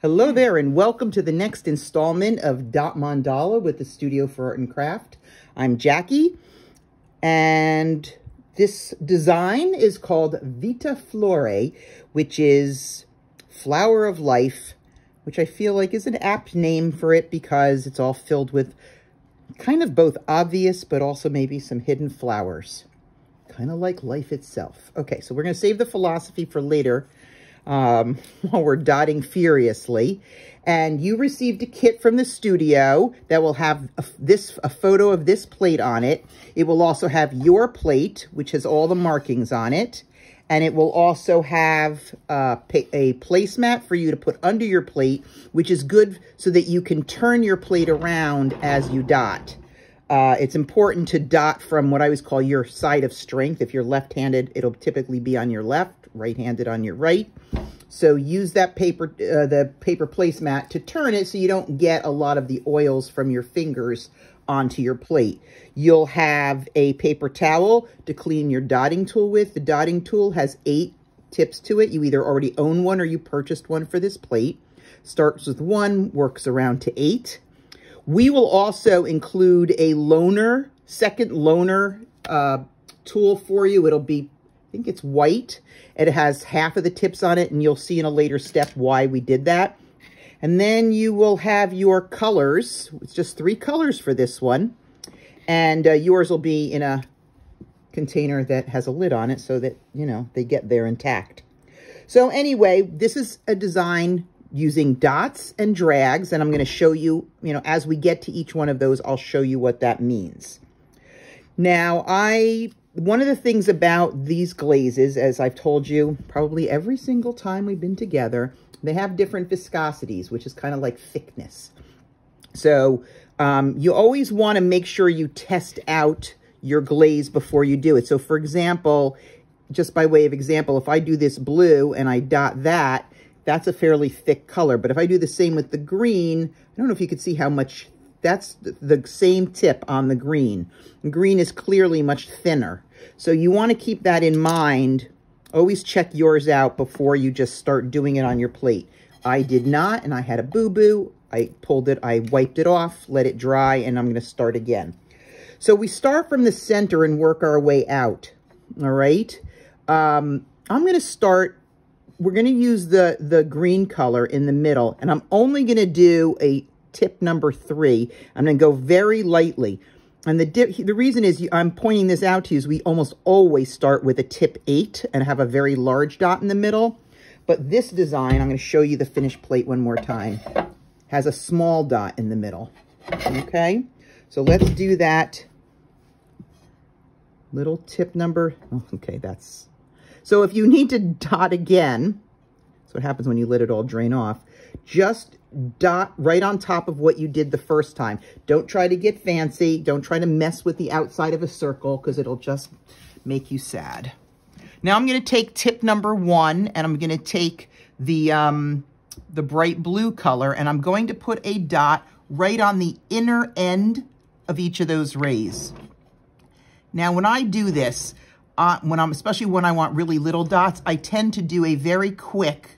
Hello there, and welcome to the next installment of Dot Mandala with the Studio for Art and Craft. I'm Jacqui, and this design is called Vita Fiore, which is Flower of Life, which I feel like is an apt name for it because it's all filled with kind of both obvious but also maybe some hidden flowers, kind of like life itself. Okay, so we're going to save the philosophy for later. While we're dotting furiously. And you received a kit from the studio that will have a photo of this plate on it. It will also have your plate, which has all the markings on it. And it will also have a placemat for you to put under your plate, which is good so that you can turn your plate around as you dot. It's important to dot from what I always call your side of strength. If you're left-handed, it'll typically be on your left, right-handed on your right. So use that paper, the paper placemat to turn it so you don't get a lot of the oils from your fingers onto your plate. You'll have a paper towel to clean your dotting tool with. The dotting tool has 8 tips to it. You either already own one or you purchased one for this plate. Starts with 1, works around to 8. We will also include a second loaner tool for you. It'll be, I think it's white. It has half of the tips on it, and you'll see in a later step why we did that. And then you will have your colors. It's just 3 colors for this one. And yours will be in a container that has a lid on it so that, you know, they get there intact. So anyway, this is a design using dots and drags, and I'm going to show you, as we get to each one of those, I'll show you what that means. Now, one of the things about these glazes, as I've told you probably every single time we've been together, they have different viscosities, which is kind of like thickness. So you always want to make sure you test out your glaze before you do it. So for example, just by way of example, if I do this blue and I dot that, that's a fairly thick color. But if I do the same with the green, I don't know if you could see how much, that's the same tip on the green. The green is clearly much thinner. So you want to keep that in mind. Always check yours out before you just start doing it on your plate. I did not, and I had a boo-boo. I pulled it, I wiped it off, let it dry, and I'm going to start again. So we start from the center and work our way out, all right? I'm going to start, we're going to use the green color in the middle, and I'm only going to do a tip number 3. I'm going to go very lightly. And the reason is I'm pointing this out to you is we almost always start with a tip 8 and have a very large dot in the middle. But this design, I'm going to show you the finished plate one more time, has a small dot in the middle. Okay? So let's do that little tip number. Oh, okay, that's... So if you need to dot again, that's what happens when you let it all drain off, just dot right on top of what you did the first time. Don't try to get fancy. Don't try to mess with the outside of a circle because it'll just make you sad. Now I'm going to take tip number 1 and I'm going to take the bright blue color and I'm going to put a dot right on the inner end of each of those rays. Now when I do this, especially when I want really little dots, I tend to do a very quick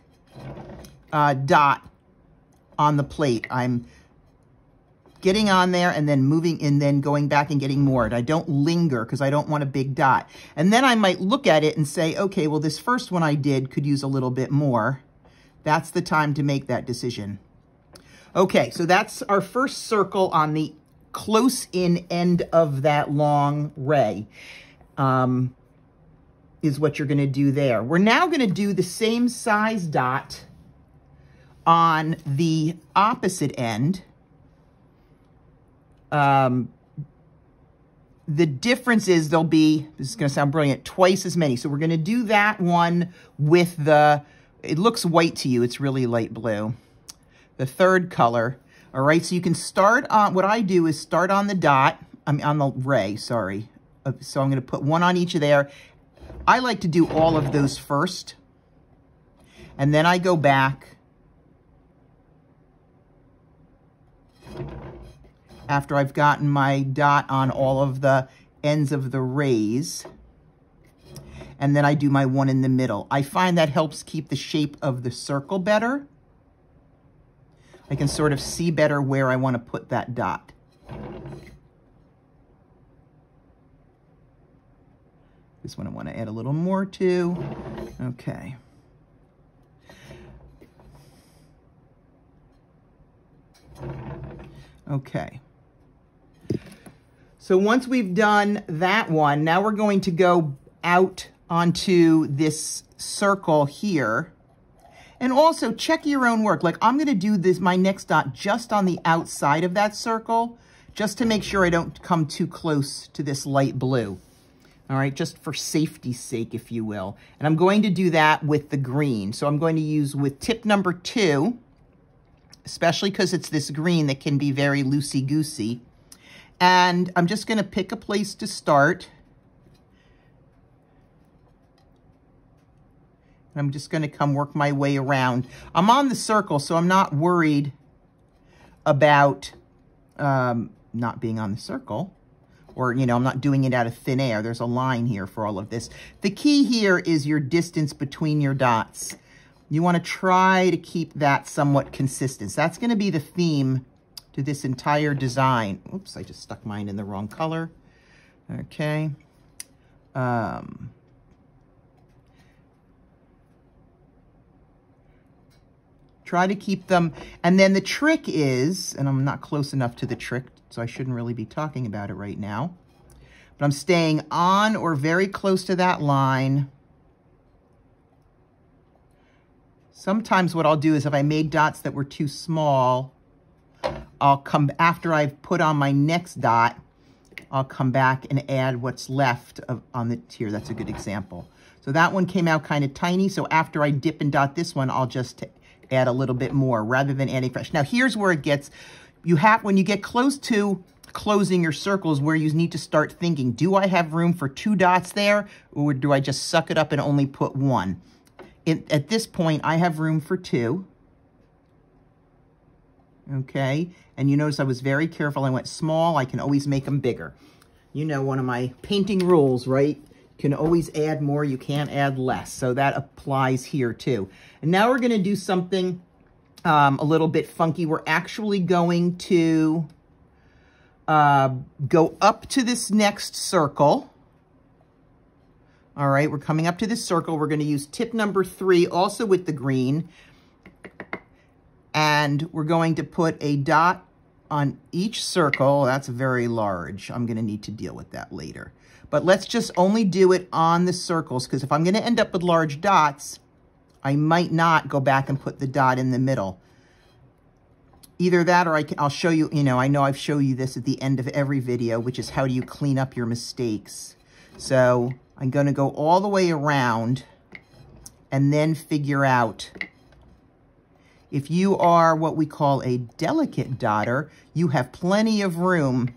dot on the plate. I'm getting on there and then moving and then going back and getting more. And I don't linger because I don't want a big dot. And then I might look at it and say, okay, well, this first one I did could use a little bit more. That's the time to make that decision. Okay, so that's our first circle on the close-in end of that long ray. Is what you're going to do there. We're now going to do the same size dot on the opposite end. The difference is there'll be, this is going to sound brilliant, twice as many. So we're going to do that one with it looks white to you, it's really light blue. The third color. All right, so you can start on, what I do is start on the dot, on the ray, sorry. So I'm going to put one on each of there. I like to do all of those first. And then I go back after I've gotten my dot on all of the ends of the rays. And then I do my one in the middle. I find that helps keep the shape of the circle better. I can sort of see better where I want to put that dot. This one I want to add a little more to. Okay. Okay. So once we've done that one, now we're going to go out onto this circle here. And also check your own work. Like I'm going to do this, my next dot just on the outside of that circle, just to make sure I don't come too close to this light blue. All right, just for safety's sake, if you will. And I'm going to do that with the green. So I'm going to use with tip number 2, especially because it's this green that can be very loosey-goosey. And I'm just going to pick a place to start. I'm just going to come work my way around. I'm on the circle, so I'm not worried about not being on the circle. Or, you know, I'm not doing it out of thin air. There's a line here for all of this. The key here is your distance between your dots. You want to try to keep that somewhat consistent. So that's going to be the theme to this entire design. Oops, I just stuck mine in the wrong color. Okay. Try to keep them. And then the trick is, and I'm not close enough to the trick, so I shouldn't really be talking about it right now, but I'm staying on or very close to that line. Sometimes what I'll do is if I made dots that were too small, I'll come, after I've put on my next dot, I'll come back and add what's left on the tier. That's a good example. So that one came out kind of tiny, so after I dip and dot this one, I'll just add a little bit more rather than adding fresh. Now here's where it gets, when you get close to closing your circles, where you need to start thinking, do I have room for 2 dots there, or do I just suck it up and only put 1? At this point, I have room for 2. Okay, and you notice I was very careful. I went small. I can always make them bigger. You know, one of my painting rules, right? You can always add more. You can't add less. So that applies here too. And now we're going to do something a little bit funky. We're actually going to go up to this next circle. All right, we're coming up to this circle. We're going to use tip number 3, also with the green. And we're going to put a dot on each circle. That's very large. I'm going to need to deal with that later. But let's just only do it on the circles, because if I'm going to end up with large dots, I might not go back and put the dot in the middle. Either that, or I'll show you, you know I've shown you this at the end of every video, which is how do you clean up your mistakes. So I'm going to go all the way around and then figure out. If you are what we call a delicate dotter, you have plenty of room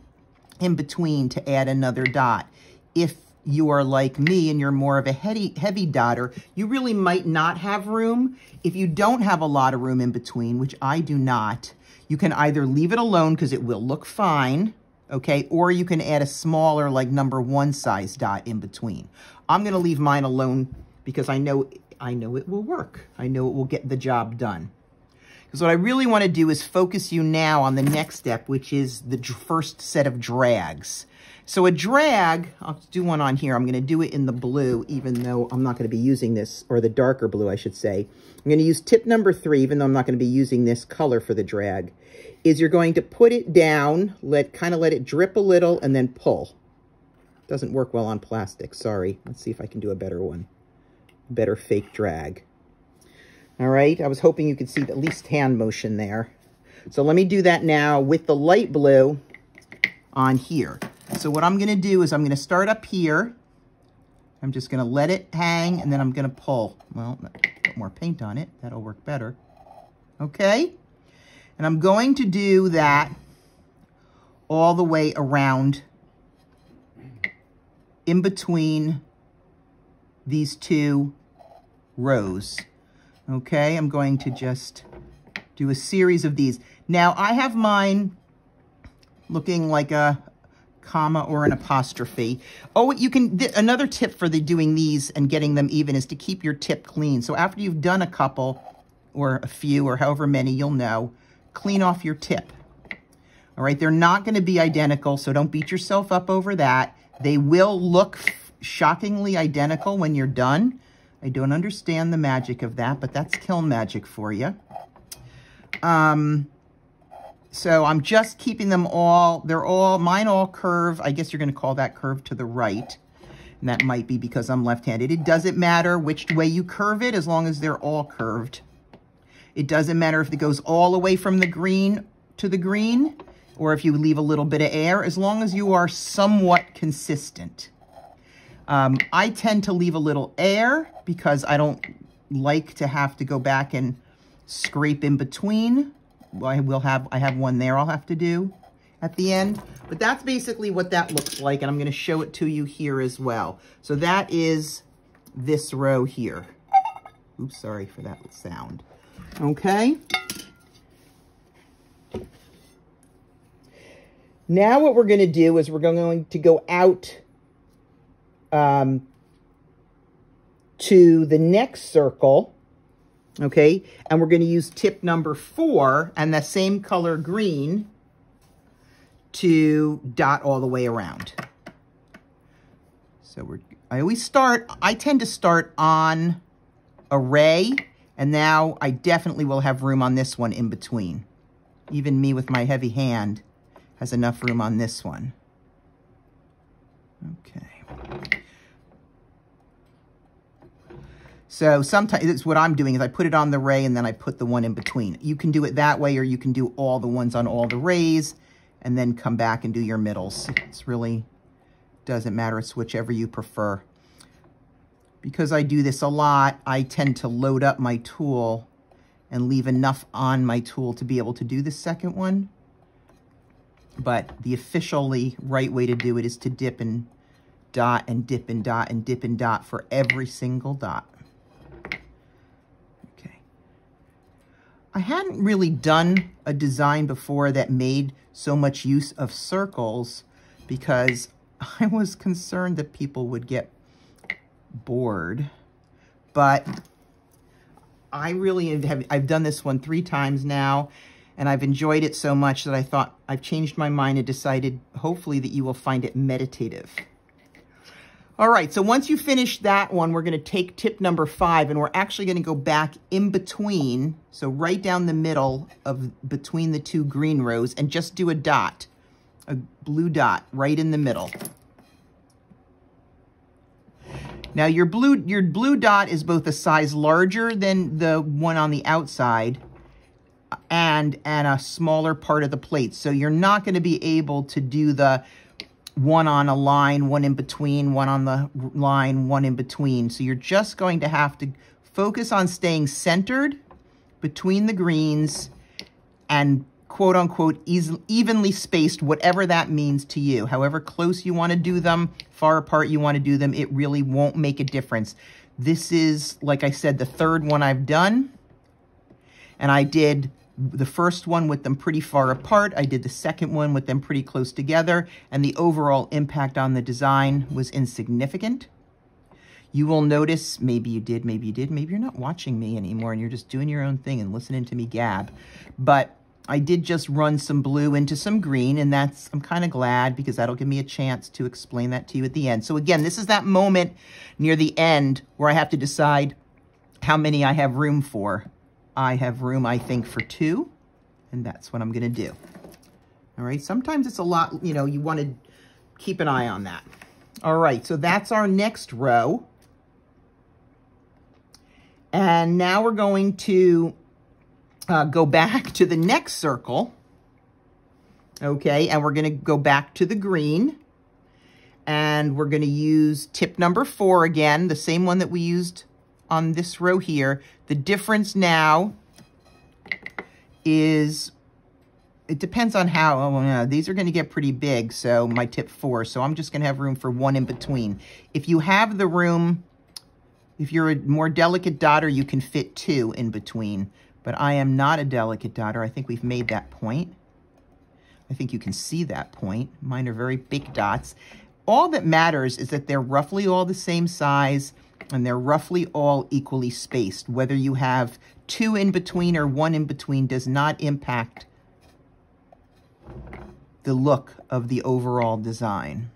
in between to add another dot. If you are like me and you're more of a heavy dotter, you really might not have room. If you don't have a lot of room in between, which I do not, you can either leave it alone because it will look fine, okay, or you can add a smaller, like number 1 size dot in between. I'm going to leave mine alone because I know it will work. I know it will get the job done. Because what I really want to do is focus you now on the next step, which is the first set of drags. So a drag, I'll do one on here. I'm going to do it in the blue, even though I'm not going to be using this, or the darker blue, I should say. I'm going to use tip number 3, even though I'm not going to be using this color for the drag, is you're going to put it down, kind of let it drip a little, and then pull. Doesn't work well on plastic, sorry. Let's see if I can do a better one. Better fake drag. All right, I was hoping you could see at least hand motion there. So let me do that now with the light blue on here. So what I'm going to do is I'm going to start up here. I'm just going to let it hang, and then I'm going to pull. Well, put more paint on it. That'll work better. Okay? And I'm going to do that all the way around in between these 2 rows. Okay, I'm going to just do a series of these. Now, I have mine looking like a comma or an apostrophe. Oh, you can, another tip for doing these and getting them even is to keep your tip clean. So after you've done a couple or a few or however many, you'll know, clean off your tip. All right, they're not going to be identical, so don't beat yourself up over that. They will look shockingly identical when you're done. I don't understand the magic of that, but that's kiln magic for you. So I'm just keeping them all, mine all curve. I guess you're going to call that curve to the right. And that might be because I'm left-handed. It doesn't matter which way you curve it as long as they're all curved. It doesn't matter if it goes all the way from the green to the green or if you leave a little bit of air, as long as you are somewhat consistent. I tend to leave a little air because I don't like to have to go back and scrape in between. I have one there I'll have to do at the end. But that's basically what that looks like, and I'm going to show it to you here as well. So that is this row here. Oops, sorry for that sound. Okay. Now what we're going to do is we're going to go out to the next circle, okay? And we're going to use tip number 4 and the same color green to dot all the way around. So I tend to start on a ray, and now I definitely will have room on this one in between. Even me with my heavy hand has enough room on this one. Okay. So sometimes it's what I'm doing is I put it on the ray and then I put the one in between. You can do it that way, or you can do all the ones on all the rays and then come back and do your middles. It's really doesn't matter. It's whichever you prefer. Because I do this a lot, I tend to load up my tool and leave enough on my tool to be able to do the second one. But the officially right way to do it is to dip and dot and dip and dot and dip and dot for every single dot. Okay. I hadn't really done a design before that made so much use of circles because I was concerned that people would get bored. But I really I've done this one 3 times now, and I've enjoyed it so much that I thought I've changed my mind and decided hopefully that you will find it meditative. All right, so once you finish that one, we're going to take tip number 5, and we're actually going to go back in between, so right down the middle of between the 2 green rows, and just do a dot, a blue dot right in the middle. Now your blue dot is both a size larger than the one on the outside and a smaller part of the plate. So you're not going to be able to do the one on a line, one in between, one on the line, one in between. So you're just going to have to focus on staying centered between the greens and quote unquote evenly spaced, whatever that means to you. However close you want to do them, far apart you want to do them, it really won't make a difference. This is, like I said, the 3rd one I've done. And I did the first one with them pretty far apart. I did the second one with them pretty close together. And the overall impact on the design was insignificant. You will notice, maybe you did, maybe you did, maybe you're not watching me anymore and you're just doing your own thing and listening to me gab. But I did just run some blue into some green, and I'm kind of glad because that'll give me a chance to explain that to you at the end. So again, this is that moment near the end where I have to decide how many I have room for. I have room, I think, for 2, and that's what I'm going to do. All right, sometimes it's a lot, you know, you want to keep an eye on that. All right, so that's our next row. And now we're going to go back to the next circle, okay, and we're going to go back to the green, and we're going to use tip number 4 again, the same one that we used on this row here. The difference now is, it depends on how, these are going to get pretty big, so my tip 4, so I'm just going to have room for 1 in between. If you have the room, if you're a more delicate dotter, you can fit 2 in between. But I am not a delicate dotter. I think we've made that point. I think you can see that point. Mine are very big dots. All that matters is that they're roughly all the same size And they're roughly all equally spaced. Whether you have 2 in between or 1 in between does not impact the look of the overall design.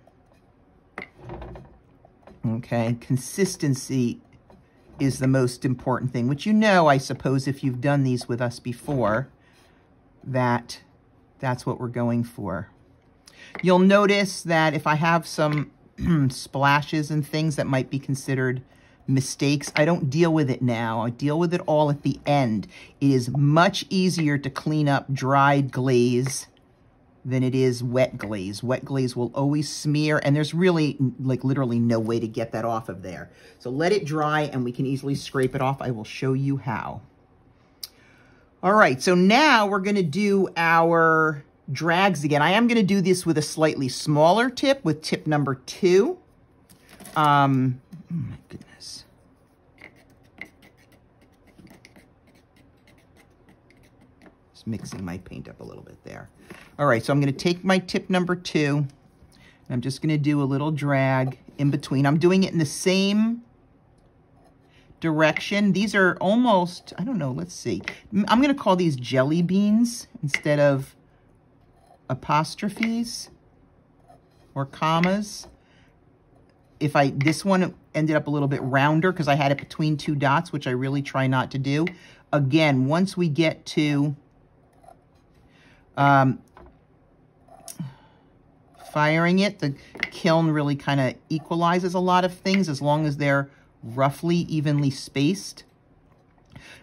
Okay, consistency is the most important thing, which you know, I suppose, if you've done these with us before, that's what we're going for. You'll notice that if I have some splashes and things that might be considered mistakes, I don't deal with it now. I deal with it all at the end. It is much easier to clean up dried glaze than it is wet glaze. Wet glaze will always smear, and there's really, like, literally no way to get that off of there. So let it dry, and we can easily scrape it off. I will show you how. All right, so now we're gonna do our drags again. I am gonna do this with a slightly smaller tip, with tip number 2. Oh my goodness. Just mixing my paint up a little bit there. All right, so I'm going to take my tip number 2, and I'm just going to do a little drag in between. I'm doing it in the same direction. These are almost, I don't know, let's see. I'm going to call these jelly beans instead of apostrophes or commas. This one ended up a little bit rounder because I had it between 2 dots, which I really try not to do. Again, once we get to firing it, the kiln really kind of equalizes a lot of things as long as they're roughly evenly spaced.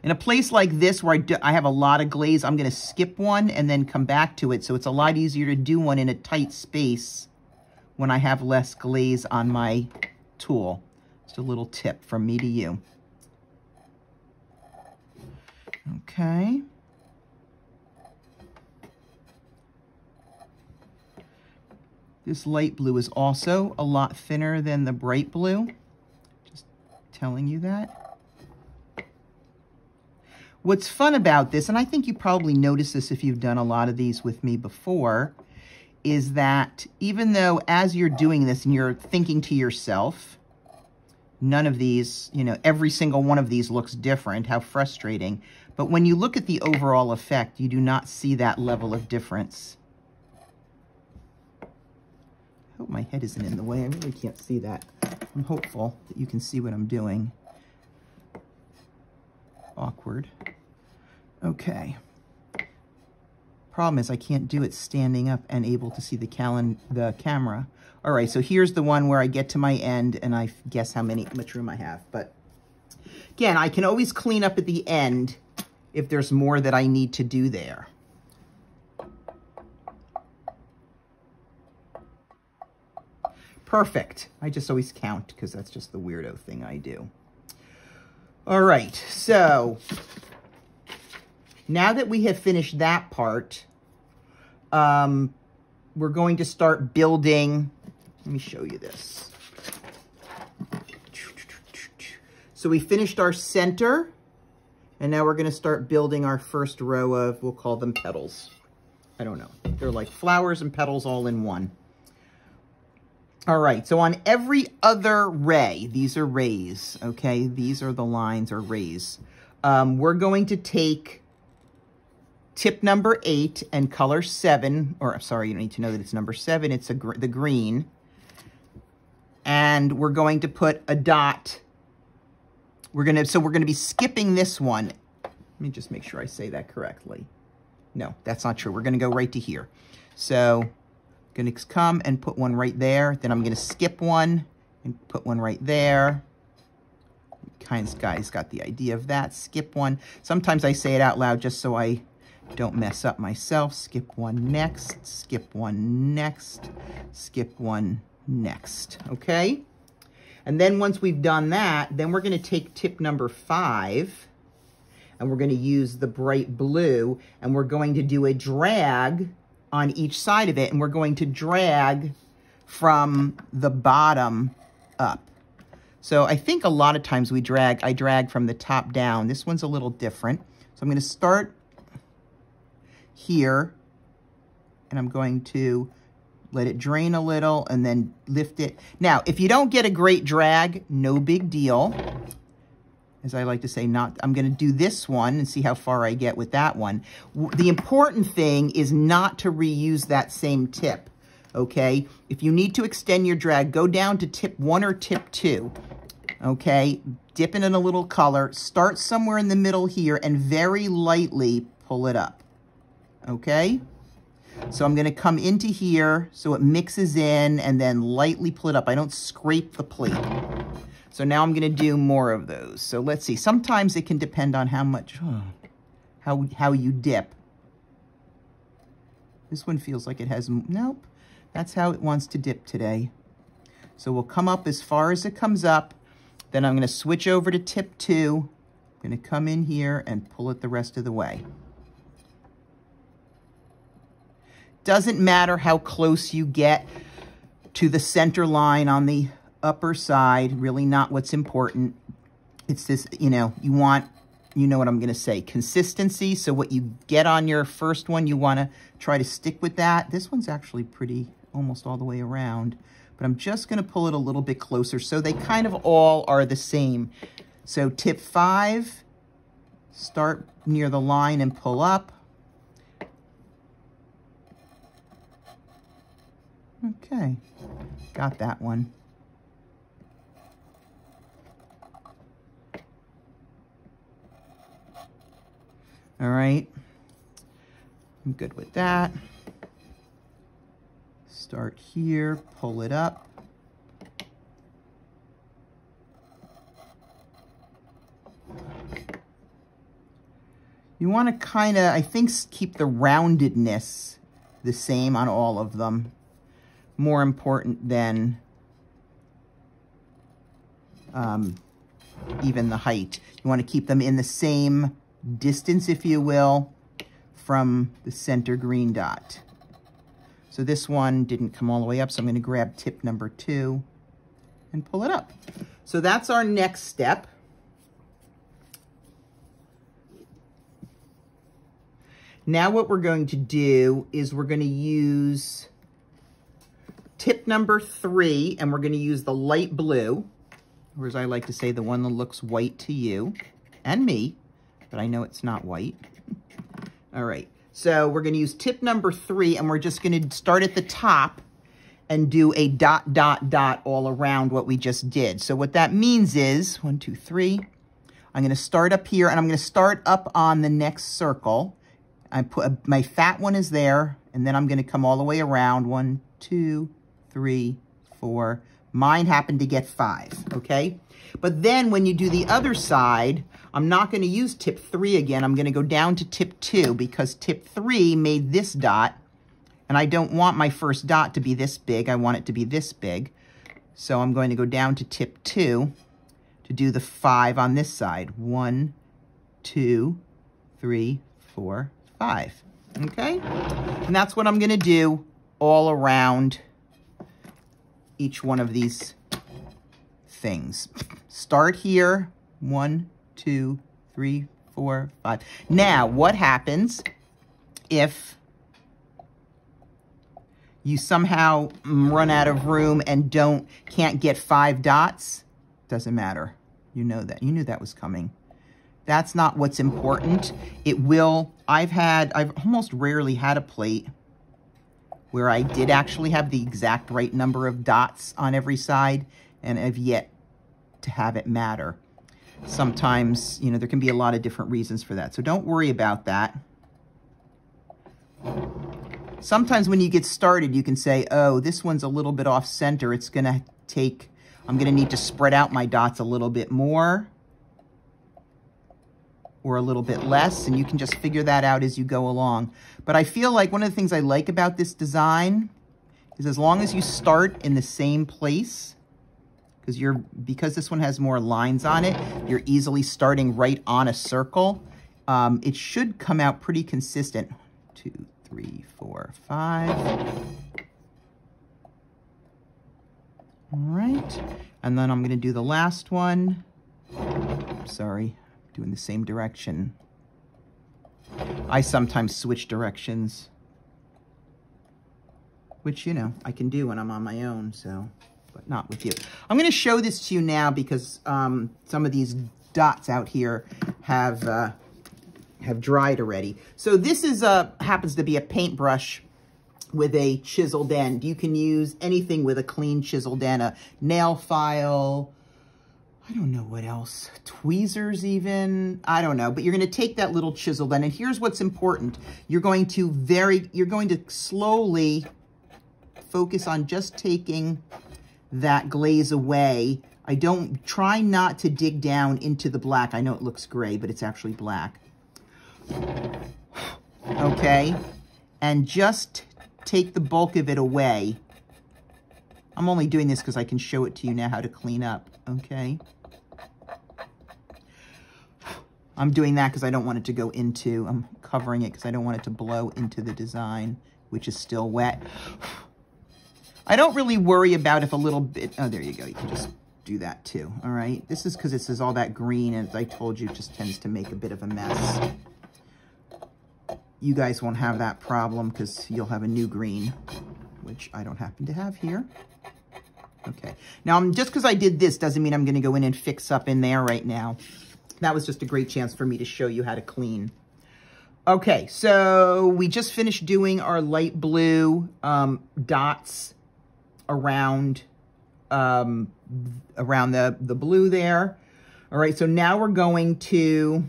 In a place like this where I have a lot of glaze, I'm going to skip one and then come back to it. So it's a lot easier to do one in a tight space when I have less glaze on my tool. Just a little tip from me to you. Okay. This light blue is also a lot thinner than the bright blue. Just telling you that. What's fun about this, and I think you probably noticed this if you've done a lot of these with me before, is that even though as you're doing this and you're thinking to yourself, none of these, you know, every single one of these looks different, how frustrating. But when you look at the overall effect, you do not see that level of difference. I hope my head isn't in the way. I really can't see that. I'm hopeful that you can see what I'm doing. Awkward. Okay. Problem is I can't do it standing up and able to see the camera. All right, so here's the one where I get to my end and I guess how much room I have. But again, I can always clean up at the end if there's more that I need to do there. Perfect. I just always count because that's just the weirdo thing I do. All right, so now that we have finished that part, we're going to start building. Let me show you this. So we finished our center, and now we're going to start building our first row of, we'll call them petals. I don't know. They're like flowers and petals all in one. All right, so on every other ray, these are rays, okay? These are the lines or rays. We're going to take tip number 8 and color 7, or sorry, you don't need to know that it's number 7, it's the green. And we're going to put a dot. So we're gonna be skipping this one. Let me just make sure I say that correctly. No, that's not true. We're gonna go right to here. So going to come and put one right there. Then I'm going to skip one and put one right there. Guys got the idea of that. Skip one. Sometimes I say it out loud just so I don't mess up myself. Skip one next. Skip one next. Skip one next. Okay? And then once we've done that, then we're going to take tip number 5 and we're going to use the bright blue and we're going to do a drag on each side of it, and we're going to drag from the bottom up. So I think a lot of times I drag from the top down. This one's a little different. So I'm going to start here, and I'm going to let it drain a little, and then lift it. Now, if you don't get a great drag, no big deal. As I like to say, I'm going to do this one and see how far I get with that one. The important thing is not to reuse that same tip, okay? If you need to extend your drag, go down to tip 1 or tip 2, okay? Dip it in a little color, start somewhere in the middle here, and very lightly pull it up, okay? So I'm going to come into here so it mixes in and then lightly pull it up. I don't scrape the plate. So now I'm going to do more of those. So let's see. Sometimes it can depend on how much, how you dip. This one feels like it has, nope. That's how it wants to dip today. So we'll come up as far as it comes up. Then I'm going to switch over to tip 2. I'm going to come in here and pull it the rest of the way. Doesn't matter how close you get to the center line on the upper side, really not what's important. It's this, you know, you want, you know what I'm going to say, consistency. So what you get on your first one, you want to try to stick with that. This one's actually pretty, almost all the way around, but I'm just going to pull it a little bit closer so they kind of all are the same. So tip 5, start near the line and pull up. Okay, got that one. All right, I'm good with that. Start here, pull it up. You want to kind of, I think, keep the roundedness the same on all of them. More important than even the height. You want to keep them in the same distance, if you will, from the center green dot. So this one didn't come all the way up, so I'm going to grab tip number 2 and pull it up. So that's our next step. Now what we're going to do is we're going to use tip number 3, and we're going to use the light blue, or as I like to say, the one that looks white to you and me, but I know it's not white. All right, so we're going to use tip number 3, and we're just going to start at the top and do a dot, dot, dot all around what we just did. So what that means is, 1, 2, 3, I'm going to start up here, and I'm going to start up on the next circle. I put my fat one is there, and then I'm going to come all the way around. 1, 2, 3, 4. Mine happened to get 5, okay? But then when you do the other side, I'm not going to use tip 3 again. I'm going to go down to tip 2 because tip 3 made this dot, and I don't want my first dot to be this big. I want it to be this big. So I'm going to go down to tip 2 to do the 5 on this side. 1, 2, 3, 4, 5, okay? And that's what I'm going to do all around each one of these things. Start here, 1, 2, 3, 4, 5. Now, what happens if you somehow run out of room and can't get 5 dots? Doesn't matter. You know that. You knew that was coming. That's not what's important. It will. I've almost rarely had a plate where I did actually have the exact right number of dots on every side, and I've yet to have it matter. Sometimes, you know, there can be a lot of different reasons for that. So don't worry about that. Sometimes when you get started, you can say, oh, this one's a little bit off center. It's going to take, I'm going to need to spread out my dots a little bit more or a little bit less, and you can just figure that out as you go along. But I feel like one of the things I like about this design is as long as you start in the same place, because this one has more lines on it, you're easily starting right on a circle. It should come out pretty consistent. 2, 3, 4, 5. All right, and then I'm going to do the last one. Sorry, doing the same direction. I sometimes switch directions. which, you know, I can do when I'm on my own, so, but not with you. I'm going to show this to you now because some of these dots out here have dried already. So this is happens to be a paintbrush with a chiseled end. You can use anything with a clean chiseled end, a nail file, I don't know what else, tweezers even, I don't know, but you're going to take that little chiseled end, and here's what's important. You're going to slowly focus on just taking that glaze away. Try not to dig down into the black. I know it looks gray, but it's actually black. Okay, and just take the bulk of it away. I'm only doing this because I can show it to you now how to clean up, okay? I'm doing that because I don't want it to go into, I'm covering it because I don't want it to blow into the design, which is still wet. I don't really worry about if a little bit, oh, there you go, you can just do that too, all right? This is because this is all that green, and as I told you, it just tends to make a bit of a mess. You guys won't have that problem because you'll have a new green, which I don't happen to have here. Okay, now just because I did this doesn't mean I'm going to go in and fix up in there right now. That was just a great chance for me to show you how to clean. Okay, so we just finished doing our light blue dots around the blue there. All right, so now we're going to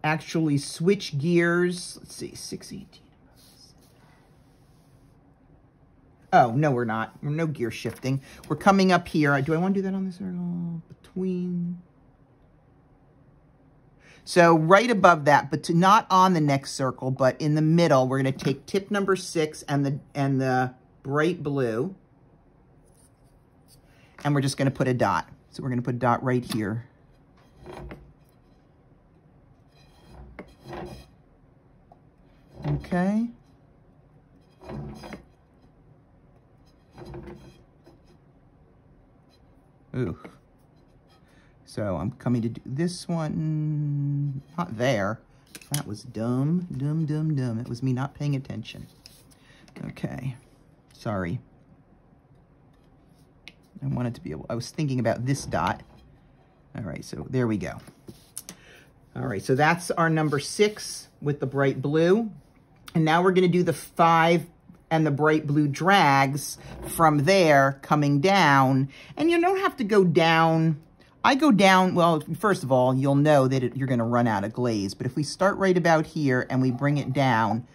actually switch gears. Let's see, 618. Oh, no, we're not. We're no gear shifting. We're coming up here. Do I want to do that on the circle? Between. So right above that, but not on the next circle, but in the middle, we're going to take tip number 6 and the bright blue. And we're just going to put a dot. So we're going to put a dot right here. Okay. Ooh. So I'm coming to do this one, not there. That was dumb. It was me not paying attention. Okay, sorry. I wanted to be able, I was thinking about this dot. All right, so there we go. All right, so that's our number 6 with the bright blue. And now we're gonna do the 5 and the bright blue drags from there coming down. And you don't have to go down. I go down, well, first of all, you'll know that you're gonna run out of glaze. But if we start right about here and we bring it down,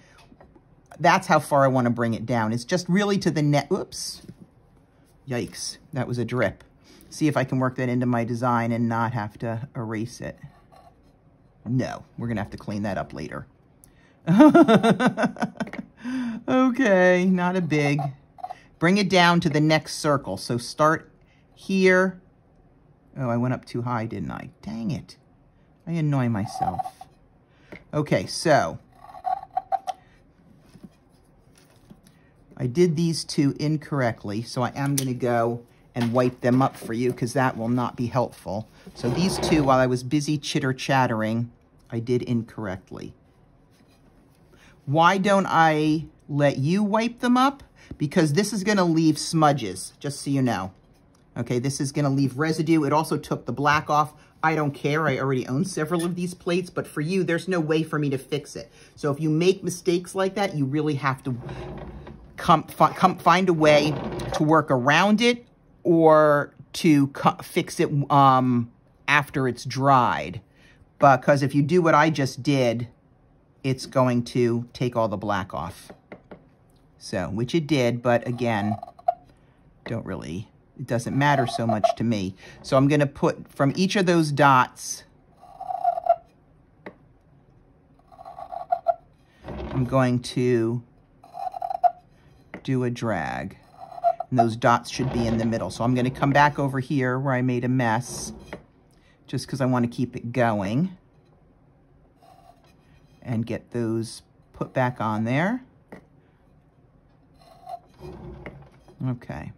that's how far I wanna bring it down. It's just really to the net, oops. Yikes, that was a drip. See if I can work that into my design and not have to erase it. No, we're gonna have to clean that up later. Okay, not a big. Bring it down to the next circle. So start here. Oh, I went up too high, didn't I? Dang it. I annoy myself. Okay, so I did these two incorrectly, so I am going to go and wipe them up for you because that will not be helpful. So these two, while I was busy chitter-chattering, I did incorrectly. Why don't I let you wipe them up? Because this is going to leave smudges, just so you know. Okay, this is going to leave residue. It also took the black off. I don't care. I already own several of these plates, but for you, there's no way for me to fix it. So if you make mistakes like that, you really have to find a way to work around it or to fix it after it's dried. Because if you do what I just did, it's going to take all the black off. So, which it did, but again, it doesn't matter so much to me. So I'm going to put from each of those dots, I'm going to do a drag. And those dots should be in the middle. So I'm going to come back over here where I made a mess, just because I want to keep it going. And get those put back on there. Okay.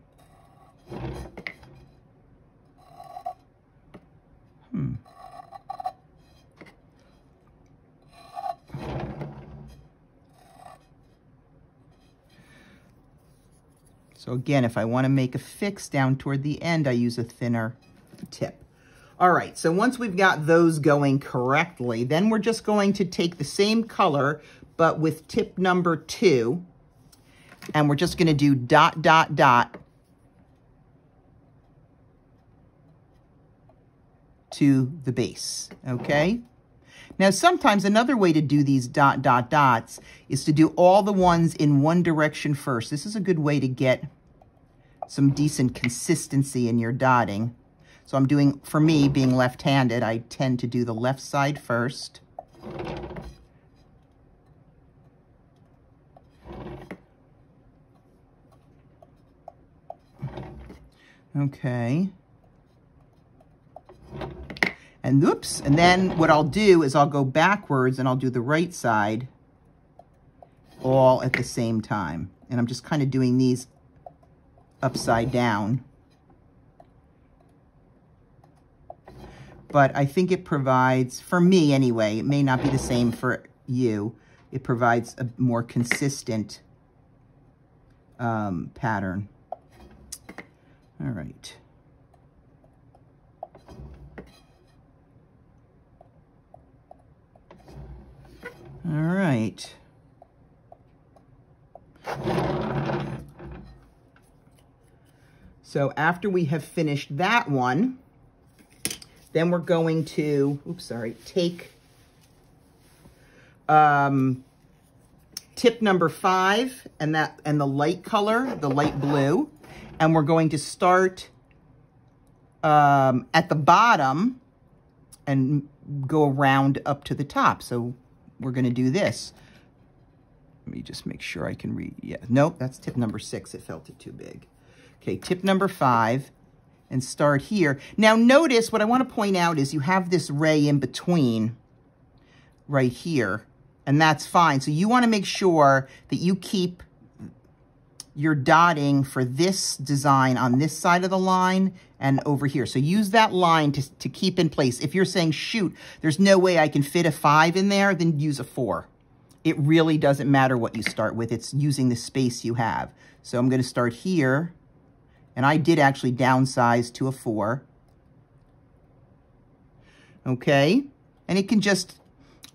So again, if I want to make a fix down toward the end, I use a thinner tip. All right, so once we've got those going correctly, then we're just going to take the same color, but with tip number 2, and we're just going to do dot, dot, dot to the base, okay? Now, sometimes another way to do these dot, dot, dots is to do all the ones in one direction first. This is a good way to get some decent consistency in your dotting. So I'm doing, for me, being left-handed, I tend to do the left side first. Okay. And oops, and then what I'll do is I'll go backwards and I'll do the right side all at the same time. And I'm just kind of doing these upside down. But I think it provides, for me anyway, it may not be the same for you, it provides a more consistent pattern. All right. All right. So after we have finished that one, then we're going to, take tip number 5 and the light color, the light blue, and we're going to start at the bottom and go around up to the top. So we're going to do this. Let me just make sure I can read. Yeah, nope, that's tip number 6. It felt it too big. Okay, tip number 5, and start here. Now notice what I want to point out is you have this ray in between right here, and that's fine. So you want to make sure that you keep your dotting for this design on this side of the line and over here. So use that line to keep in place. If you're saying, shoot, there's no way I can fit a 5 in there, then use a 4. It really doesn't matter what you start with. It's using the space you have. So I'm going to start here, and I did actually downsize to a 4. Okay, and it can just,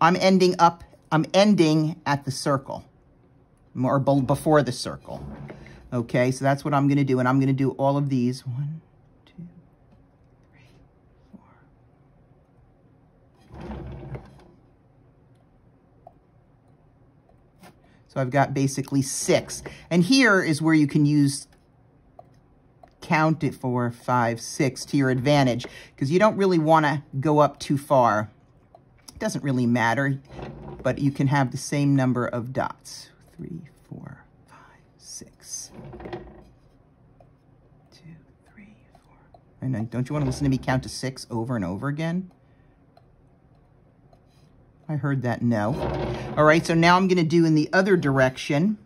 I'm ending at the circle, or before the circle. Okay, so that's what I'm going to do, and I'm going to do all of these. 1, 2, 3, 4. So I've got basically 6. And here is where you can use count it 4, 5, 6 to your advantage, because you don't really want to go up too far. It doesn't really matter, but you can have the same number of dots. 3, 4, 5, 6. 2, 3, 4. And don't you want to listen to me count to 6 over and over again? I heard that no. All right, so now I'm going to do in the other direction.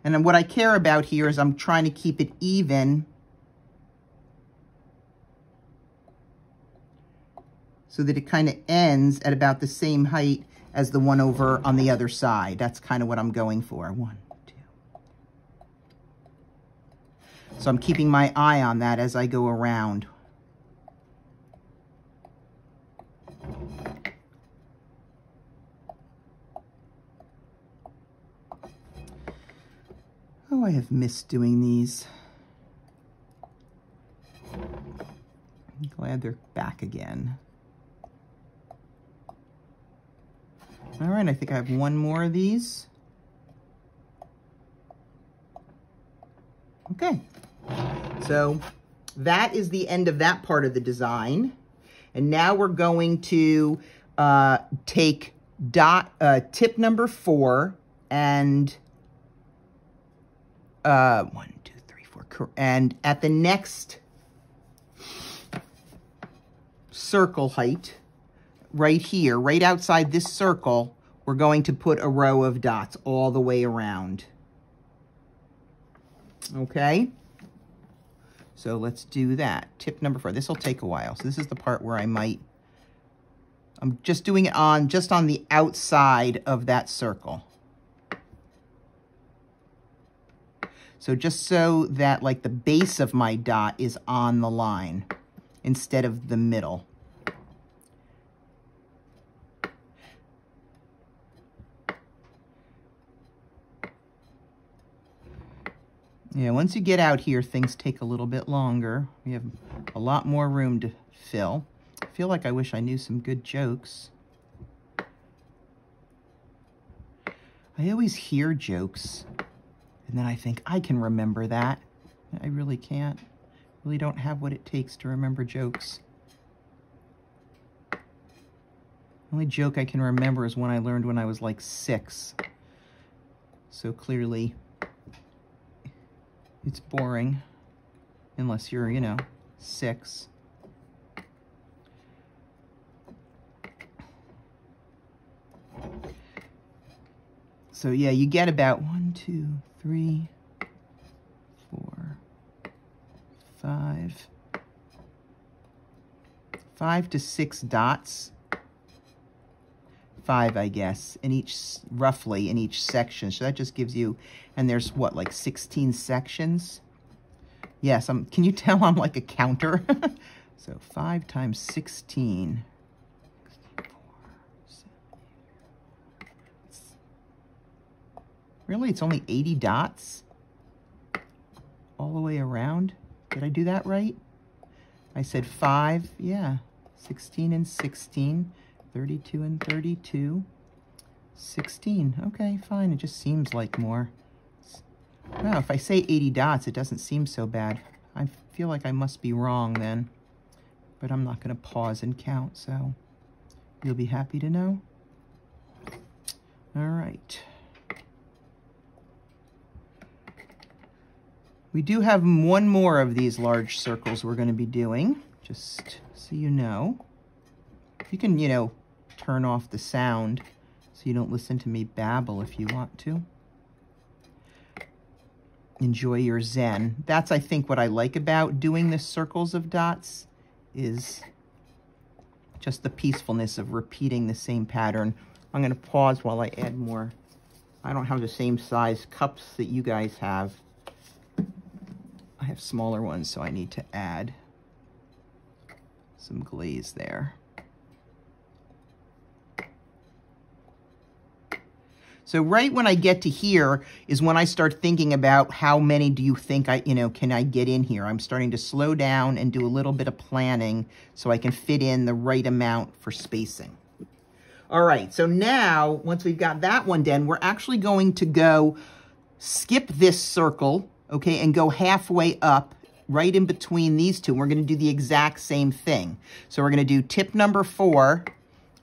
And then what I care about here is I'm trying to keep it even so that it kind of ends at about the same height as the one over on the other side. That's kind of what I'm going for. 1, 2. So I'm keeping my eye on that as I go around. Oh, I have missed doing these. I'm glad they're back again. All right, I think I have one more of these. Okay, so that is the end of that part of the design. And now we're going to take tip number 4 and 1, 2, 3, 4, and at the next circle height, right here, right outside this circle, we're going to put a row of dots all the way around. Okay? So let's do that. Tip number 4. This will take a while. So this is the part where I'm just doing it just on the outside of that circle. So just so that like the base of my dot is on the line instead of the middle. Yeah, once you get out here, things take a little bit longer. We have a lot more room to fill. I feel like I wish I knew some good jokes. I always hear jokes, and then I think, I can remember that. I really can't. Really don't have what it takes to remember jokes. The only joke I can remember is one I learned when I was like 6. So clearly, it's boring, unless you're, you know, 6. So yeah, you get about 1, 2, 3, 4, 5 to 6 dots. 5, I guess, in each, roughly in each section. So that just gives you, and there's what, like 16 sections? Yes, can you tell I'm like a counter? So 5 times 16. 64, 78. Really, it's only 80 dots? All the way around? Did I do that right? I said 5, yeah. 16 and 16. 32 and 32, 16. Okay, fine. It just seems like more. Well, if I say 80 dots, it doesn't seem so bad. I feel like I must be wrong then. But I'm not going to pause and count, so you'll be happy to know. All right. We do have one more of these large circles we're going to be doing, just so you know. You can, you know, turn off the sound so you don't listen to me babble if you want to. Enjoy your zen. That's, I think, what I like about doing the circles of dots is just the peacefulness of repeating the same pattern. I'm going to pause while I add more. I don't have the same size cups that you guys have. I have smaller ones, so I need to add some glaze there. So right when I get to here is when I start thinking about how many do you think can I get in here? I'm starting to slow down and do a little bit of planning so I can fit in the right amount for spacing. All right, so now once we've got that one done, we're actually going to go skip this circle, okay, and go halfway up right in between these two. We're going to do the exact same thing. So we're going to do tip number 4.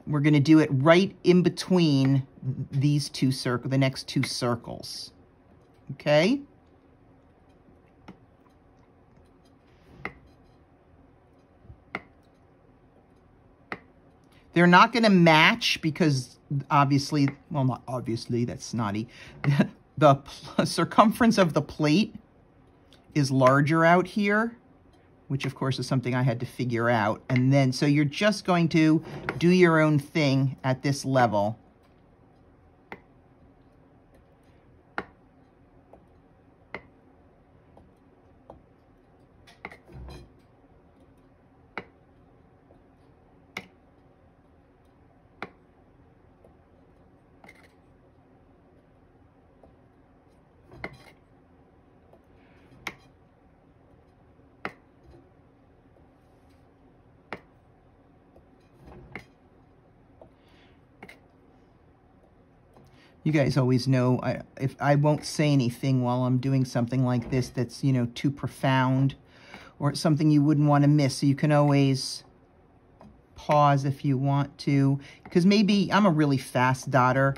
We're going to do it right in between these two circles, the next 2 circles. Okay? They're not going to match because obviously, well, not obviously, that's snotty. The circumference of the plate is larger out here, which of course is something I had to figure out. And then, so you're just going to do your own thing at this level. You guys always know if I won't say anything while I'm doing something like this that's, you know, too profound or something you wouldn't want to miss. So you can always pause if you want to, because maybe I'm a really fast dotter,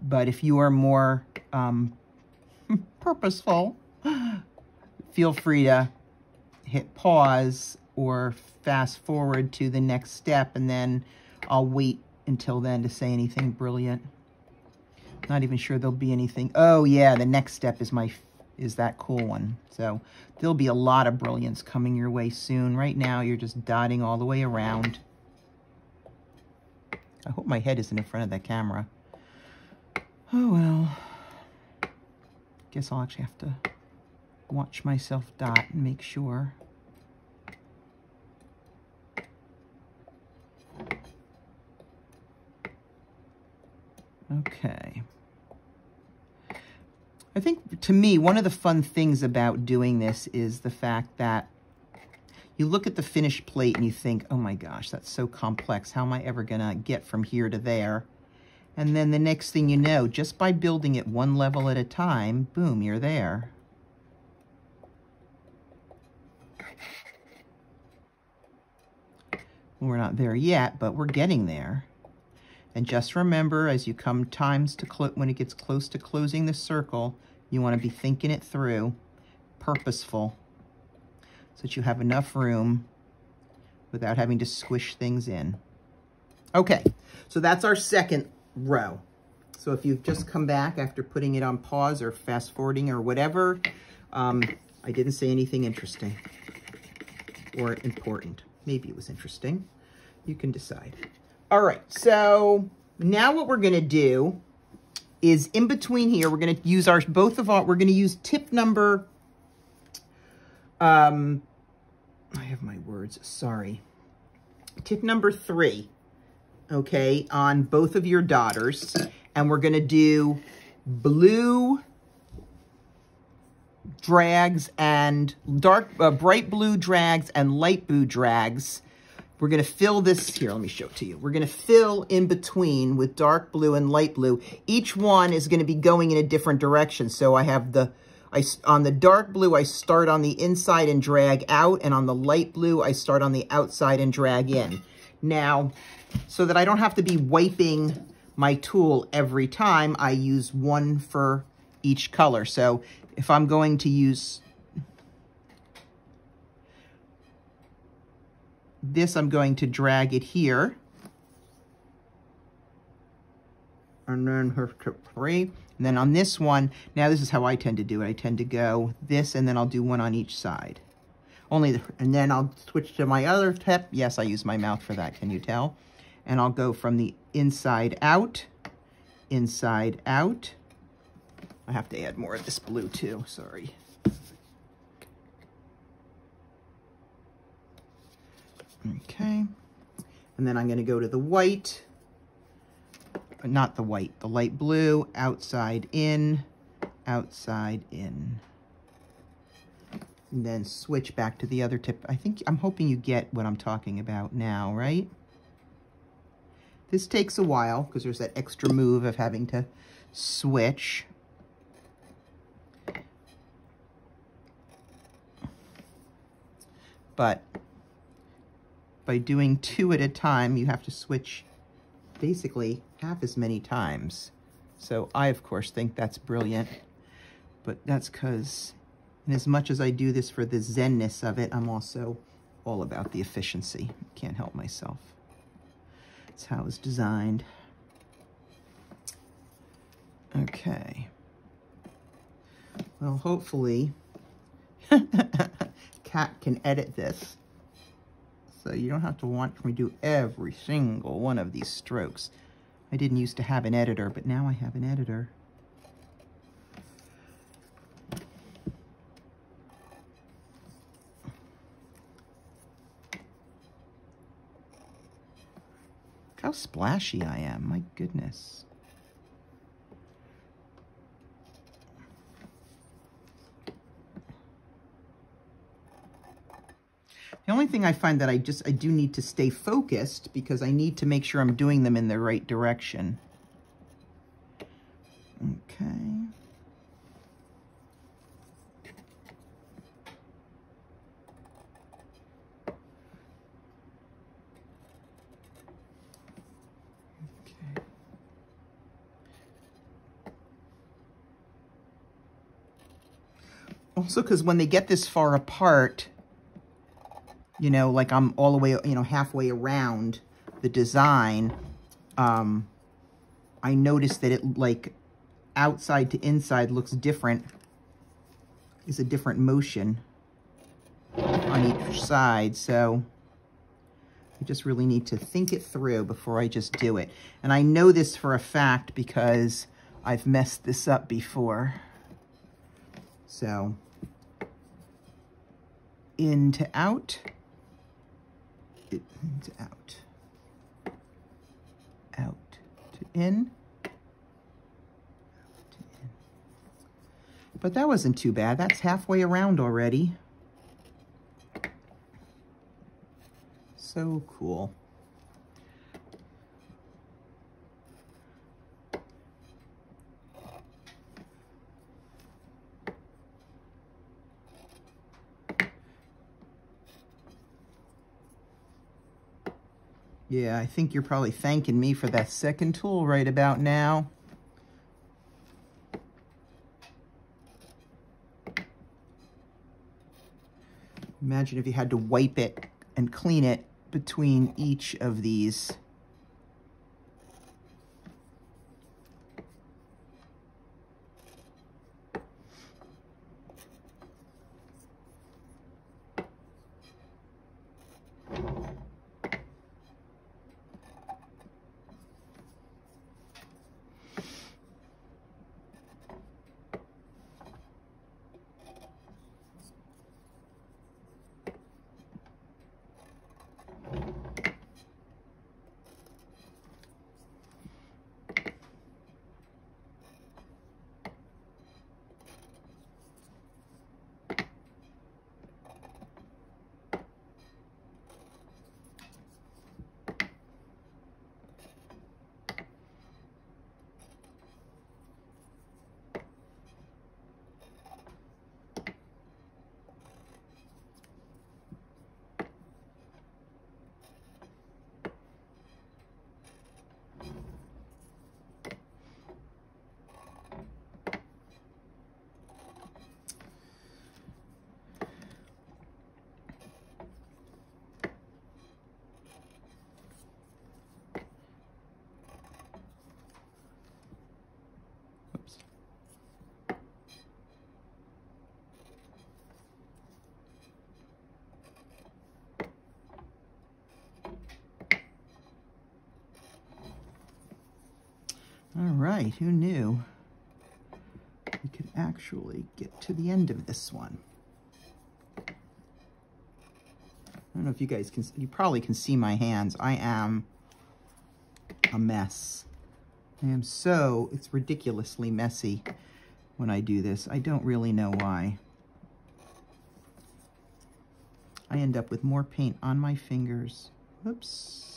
but if you are more purposeful, feel free to hit pause or fast forward to the next step, and then I'll wait until then to say anything brilliant. Not even sure there'll be anything. Oh yeah, the next step is that cool one. So there'll be a lot of brilliance coming your way soon. Right now you're just dotting all the way around. I hope my head isn't in front of that camera. Oh well. Guess I'll actually have to watch myself dot and make sure. Okay. I think, to me, one of the fun things about doing this is the fact that you look at the finished plate and you think, oh my gosh, that's so complex. How am I ever going to get from here to there? And then the next thing you know, just by building it one level at a time, boom, you're there. We're not there yet, but we're getting there. And just remember, as you come times to when it gets close to closing the circle, you want to be thinking it through, purposeful, so that you have enough room without having to squish things in. Okay, so that's our second row. So if you've just come back after putting it on pause or fast forwarding or whatever, I didn't say anything interesting or important. Maybe it was interesting. You can decide. All right, so now what we're gonna do is in between here, we're gonna use we're gonna use tip number, I have my words, sorry. Tip number 3, okay, on both of your daughters. And we're gonna do blue drags and bright blue drags and light blue drags. We're going to fill this, here, let me show it to you. We're going to fill in between with dark blue and light blue. Each one is going to be going in a different direction. So I have on the dark blue, I start on the inside and drag out. And on the light blue, I start on the outside and drag in. Now, so that I don't have to be wiping my tool every time, I use one for each color. So if I'm going to use this, I'm going to drag it here. And then her tip 3. And then on this one, now this is how I tend to do it. I tend to go this, and then I'll do one on each side. And then I'll switch to my other tip. Yes, I use my mouth for that, can you tell? And I'll go from the inside out. I have to add more of this blue too, sorry. Okay, and then I'm going to go to the white, not the white, the light blue, outside in, and then switch back to the other tip. I'm hoping you get what I'm talking about now, right? This takes a while because there's that extra move of having to switch. But by doing 2 at a time, you have to switch basically half as many times. So I, of course, think that's brilliant. But that's because, and as much as I do this for the zenness of it, I'm also all about the efficiency. Can't help myself. That's how it was designed. Okay. Well, hopefully, Kat can edit this. So you don't have to want me to do every single one of these strokes. I didn't used to have an editor, but now I have an editor. Look how splashy I am, my goodness. The only thing I find that I do need to stay focused because I need to make sure I'm doing them in the right direction. Okay. Also, because when they get this far apart, you know, like I'm all the way, you know, halfway around the design, I noticed that it, like, outside to inside looks different. It's a different motion on each side, so I just really need to think it through before I just do it. And I know this for a fact because I've messed this up before. So in to out, in to out, out to in, out to in. But that wasn't too bad. That's halfway around already. So cool. Yeah, I think you're probably thanking me for that second tool right about now. Imagine if you had to wipe it and clean it between each of these. All right, who knew we could actually get to the end of this one? I don't know if you guys can, you probably can see my hands. I am a mess. I am so, it's ridiculously messy when I do this. I don't really know why. I end up with more paint on my fingers. Whoops.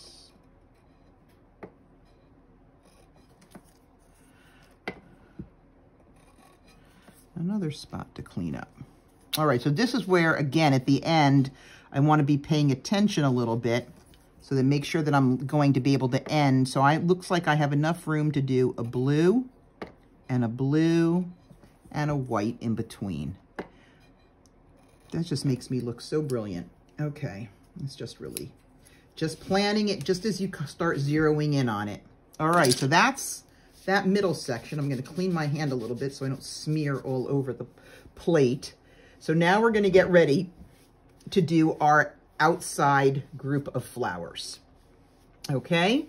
Another spot to clean up. All right, so this is where, again, at the end, I want to be paying attention a little bit so that make sure that I'm going to be able to end. So it looks like I have enough room to do a blue and a white in between. That just makes me look so brilliant. Okay, it's just really, just planning it just as you start zeroing in on it. All right, so that's that middle section. I'm going to clean my hand a little bit so I don't smear all over the plate. So now we're going to get ready to do our outside group of flowers. Okay?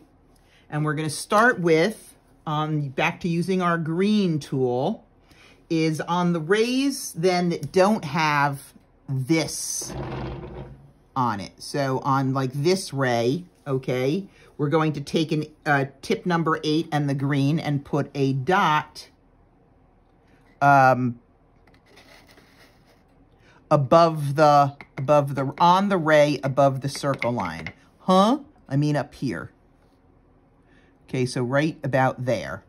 And we're going to start with, back to using our green tool, is on the rays then that don't have this on it. So on like this ray, okay, we're going to take tip number 8 and the green and put a dot on the ray above the circle line. I mean up here. Okay, so right about there.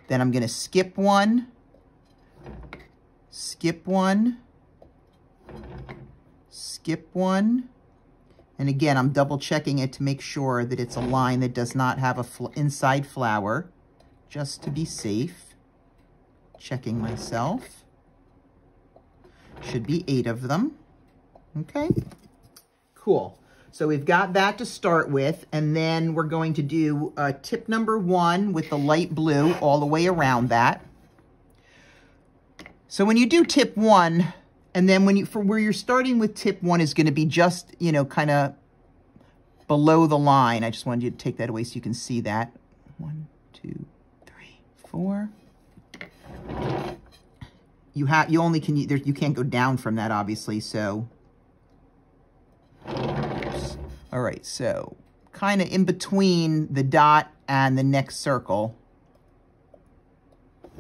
Then I'm going to skip one, skip one, skip one. And again, I'm double checking it to make sure that it's a line that does not have a inside flower, just to be safe. Checking myself. Should be 8 of them. Okay, cool. So we've got that to start with, and then we're going to do tip number 1 with the light blue all the way around that. So when you do tip 1, and then where you're starting with tip 1 is going to be just, you know, kind of below the line. I just wanted you to take that away so you can see that. 1, 2, 3, 4. You can't go down from that, obviously, so All right, so kind of in between the dot and the next circle,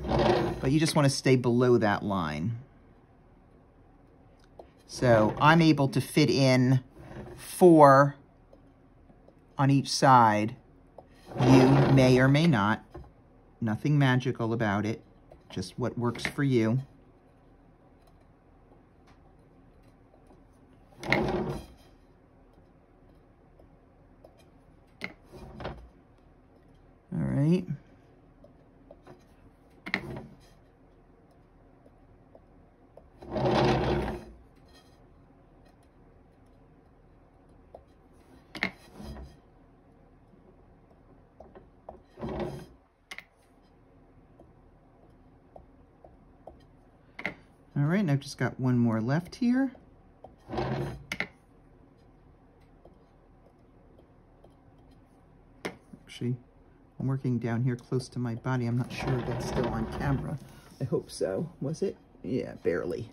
but you just want to stay below that line. So I'm able to fit in 4 on each side. You may or may not. Nothing magical about it, just what works for you. All right. All right, and I've just got one more left here. Actually, I'm working down here close to my body. I'm not sure if that's still on camera. I hope so. Was it? Yeah, barely.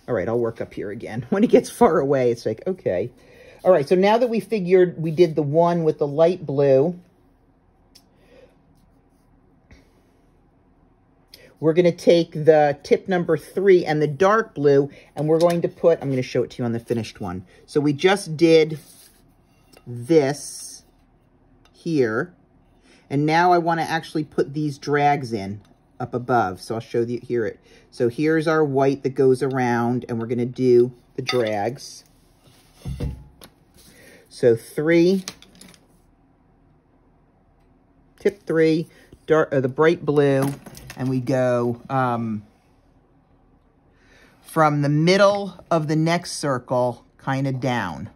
All right, I'll work up here again. When it gets far away, it's like, okay. All right, so now that we figured we did the one with the light blue, we're going to take the tip number 3 and the dark blue, and we're going to put, I'm going to show it to you on the finished one. So we just did this here, and now I want to actually put these drags in up above. So I'll show you here. So here's our white that goes around, and we're going to do the drags. So 3, tip 3, dark, the bright blue, and we go from the middle of the next circle kind of down.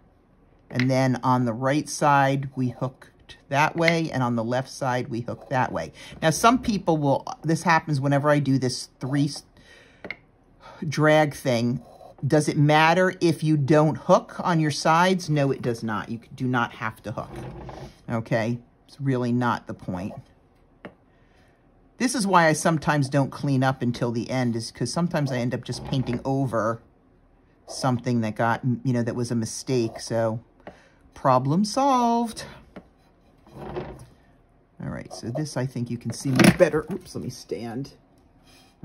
And then on the right side, we hooked that way, and on the left side, we hook that way. Now, some people will, this happens whenever I do this 3 drag thing. Does it matter if you don't hook on your sides? No, it does not. You do not have to hook, okay? It's really not the point. This is why I sometimes don't clean up until the end, is because sometimes I end up just painting over something that got, you know, that was a mistake. So problem solved. All right, so this I think you can see much better. Oops, let me stand.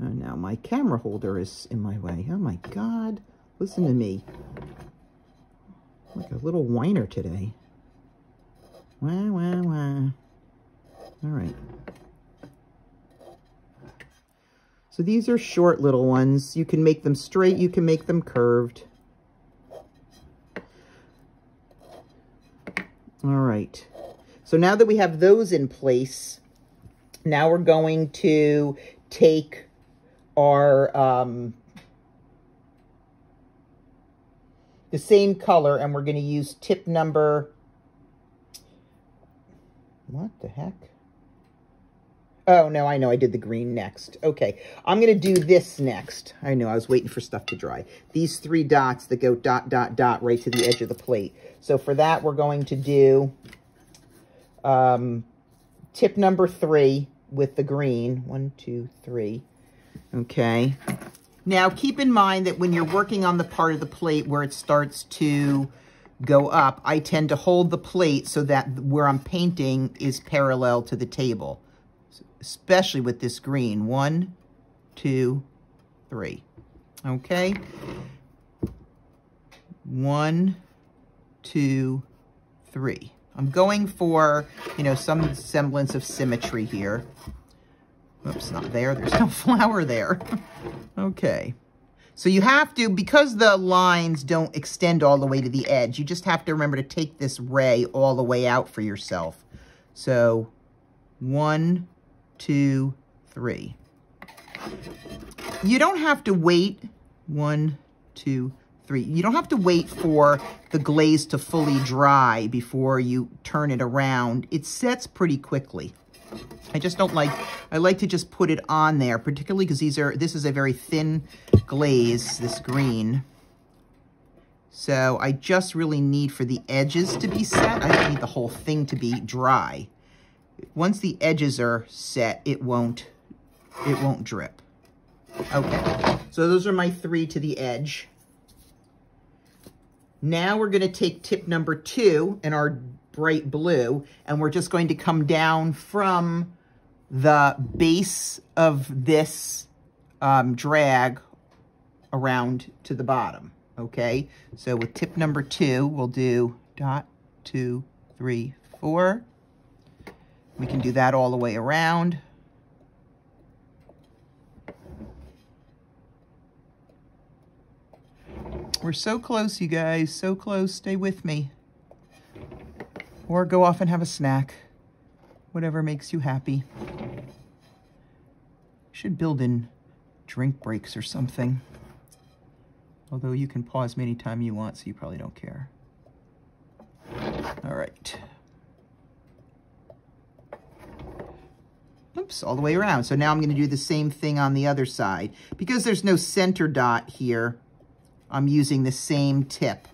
Oh, now my camera holder is in my way. Oh my God, listen to me. I'm like a little whiner today. Wah, wah, wah. All right. So these are short little ones. You can make them straight, you can make them curved. All right. So now that we have those in place, now we're going to take our, the same color, and we're going to use tip number, what the heck? Oh, no, I know. I did the green next. Okay, I'm going to do this next. I know, I was waiting for stuff to dry. These 3 dots that go dot, dot, dot right to the edge of the plate. So for that, we're going to do tip number 3 with the green. 1, 2, 3. Okay. Now, keep in mind that when you're working on the part of the plate where it starts to go up, I tend to hold the plate so that where I'm painting is parallel to the table. Especially with this green. 1, 2, 3. Okay. 1, 2, 3. I'm going for, you know, some semblance of symmetry here. Oops, not there. There's no flower there. Okay. So you have to, because the lines don't extend all the way to the edge, you just have to remember to take this ray all the way out for yourself. So 1, 2, 3. You don't have to wait. 1, 2, 3. You don't have to wait for the glaze to fully dry before you turn it around. It sets pretty quickly. I just don't like, I like to just put it on there, particularly because this is a very thin glaze, this green. So I just really need for the edges to be set. I don't need the whole thing to be dry. Once the edges are set, it won't drip. Okay, so those are my 3 to the edge. Now we're going to take tip number 2 in our bright blue, and we're just going to come down from the base of this drag around to the bottom, okay? So with tip number 2, we'll do dot, 2, 3, 4. We can do that all the way around. We're so close, you guys, so close. Stay with me. Or go off and have a snack. Whatever makes you happy. Should build in drink breaks or something. Although you can pause me anytime you want, so you probably don't care. All right. Oops, all the way around. So now I'm going to do the same thing on the other side. Because there's no center dot here, I'm using the same tip.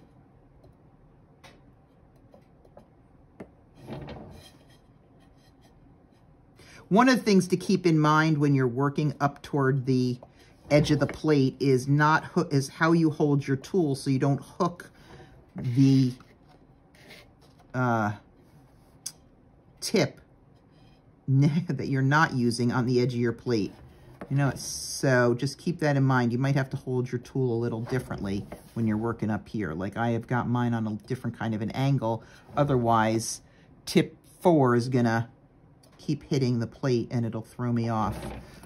One of the things to keep in mind when you're working up toward the edge of the plate is how you hold your tool so you don't hook the tip that you're not using on the edge of your plate. You know, so just keep that in mind. You might have to hold your tool a little differently when you're working up here. Like I have got mine on a different kind of an angle. Otherwise, tip 4 is gonna keep hitting the plate and it'll throw me off.